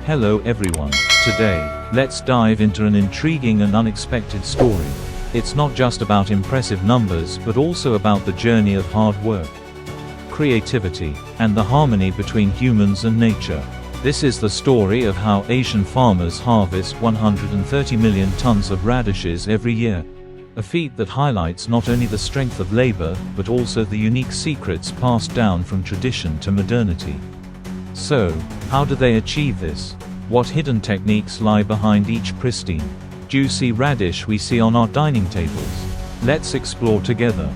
Hello everyone. Today, let's dive into an intriguing and unexpected story. It's not just about impressive numbers but also about the journey of hard work, creativity, and the harmony between humans and nature. This is the story of how Asian farmers harvest 130 million tons of radishes every year. A feat that highlights not only the strength of labor, but also the unique secrets passed down from tradition to modernity. So, how do they achieve this? What hidden techniques lie behind each pristine, juicy radish we see on our dining tables? Let's explore together.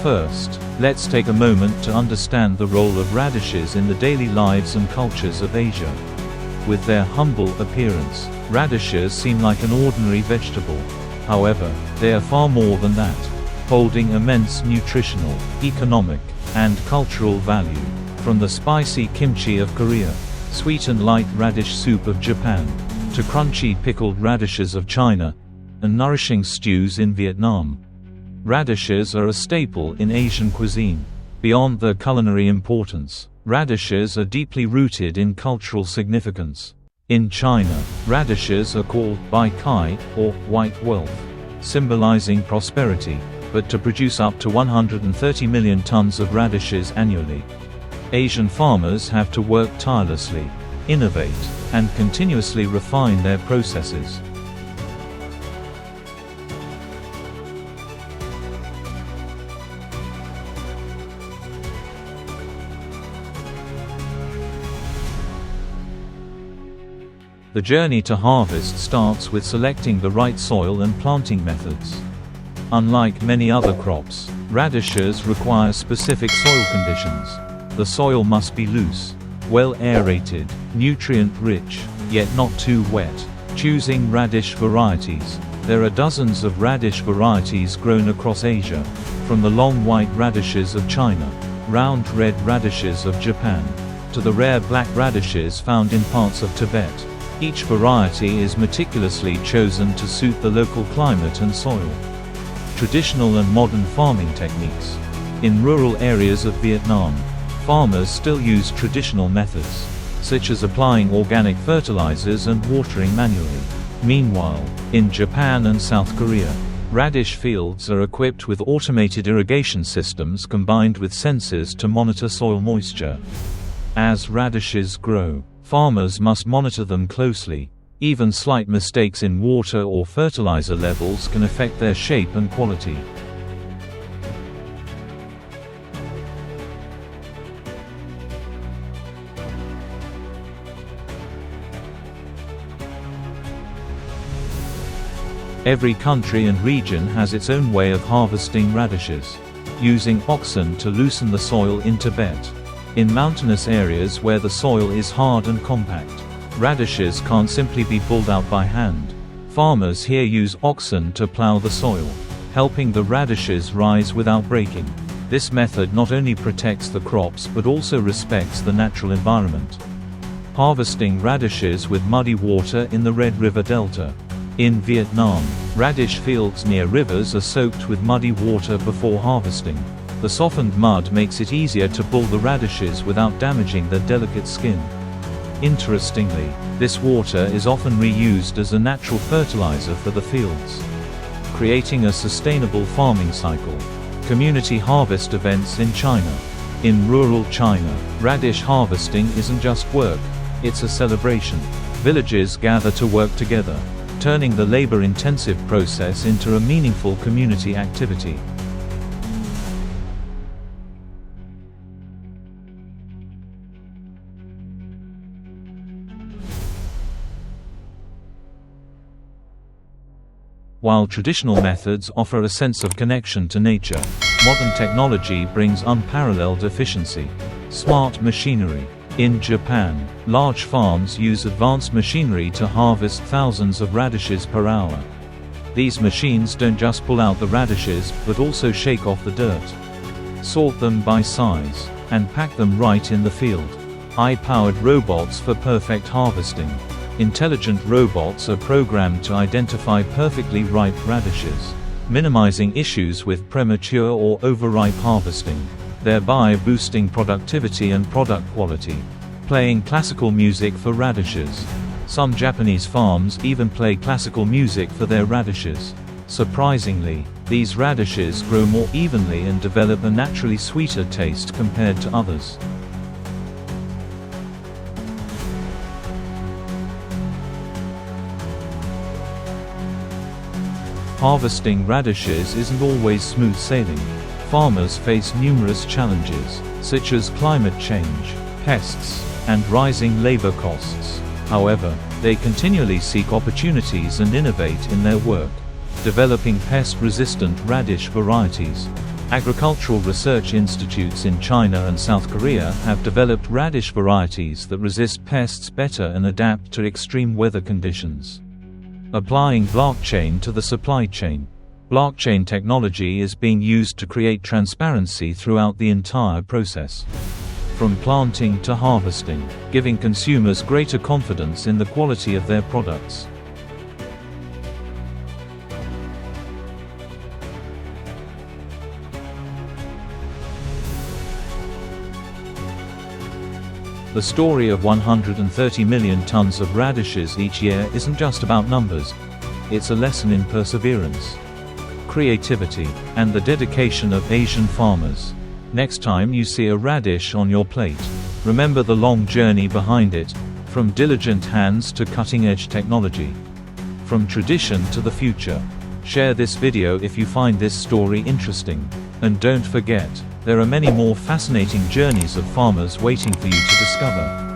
First, let's take a moment to understand the role of radishes in the daily lives and cultures of Asia. With their humble appearance, radishes seem like an ordinary vegetable. However, they are far more than that, holding immense nutritional, economic, and cultural value. From the spicy kimchi of Korea, sweet and light radish soup of Japan, to crunchy pickled radishes of China, and nourishing stews in Vietnam, radishes are a staple in Asian cuisine. Beyond their culinary importance, radishes are deeply rooted in cultural significance. In China, radishes are called bai kai, or white wealth, symbolizing prosperity. But to produce up to 130 million tons of radishes annually, Asian farmers have to work tirelessly, innovate, and continuously refine their processes. The journey to harvest starts with selecting the right soil and planting methods. Unlike many other crops, radishes require specific soil conditions. The soil must be loose, well aerated, nutrient-rich, yet not too wet. Choosing radish varieties. There are dozens of radish varieties grown across Asia, from the long white radishes of China, round red radishes of Japan, to the rare black radishes found in parts of Tibet. Each variety is meticulously chosen to suit the local climate and soil. Traditional and modern farming techniques. In rural areas of Vietnam, farmers still use traditional methods, such as applying organic fertilizers and watering manually. Meanwhile, in Japan and South Korea, radish fields are equipped with automated irrigation systems combined with sensors to monitor soil moisture. As radishes grow, farmers must monitor them closely. Even slight mistakes in water or fertilizer levels can affect their shape and quality. Every country and region has its own way of harvesting radishes. Using oxen to loosen the soil in Tibet. In mountainous areas where the soil is hard and compact, radishes can't simply be pulled out by hand. Farmers here use oxen to plow the soil, helping the radishes rise without breaking. This method not only protects the crops but also respects the natural environment. Harvesting radishes with muddy water in the Red River Delta. In Vietnam, radish fields near rivers are soaked with muddy water before harvesting. The softened mud makes it easier to pull the radishes without damaging their delicate skin. Interestingly, this water is often reused as a natural fertilizer for the fields, creating a sustainable farming cycle. Community harvest events in China. In rural China, radish harvesting isn't just work, it's a celebration. Villages gather to work together, turning the labor-intensive process into a meaningful community activity. While traditional methods offer a sense of connection to nature, modern technology brings unparalleled efficiency. Smart machinery. In Japan, large farms use advanced machinery to harvest thousands of radishes per hour. These machines don't just pull out the radishes, but also shake off the dirt, sort them by size, and pack them right in the field. High-powered robots for perfect harvesting. Intelligent robots are programmed to identify perfectly ripe radishes, minimizing issues with premature or overripe harvesting, thereby boosting productivity and product quality. Playing classical music for radishes. Some Japanese farms even play classical music for their radishes. Surprisingly, these radishes grow more evenly and develop a naturally sweeter taste compared to others. Harvesting radishes isn't always smooth sailing. Farmers face numerous challenges, such as climate change, pests, and rising labor costs. However, they continually seek opportunities and innovate in their work, developing pest-resistant radish varieties. Agricultural research institutes in China and South Korea have developed radish varieties that resist pests better and adapt to extreme weather conditions. Applying blockchain to the supply chain. Blockchain technology is being used to create transparency throughout the entire process, from planting to harvesting, giving consumers greater confidence in the quality of their products. The story of 130 million tons of radishes each year isn't just about numbers. It's a lesson in perseverance, creativity, and the dedication of Asian farmers. Next time you see a radish on your plate, remember the long journey behind it, from diligent hands to cutting-edge technology, from tradition to the future. Share this video if you find this story interesting. And don't forget, there are many more fascinating journeys of farmers waiting for you to discover.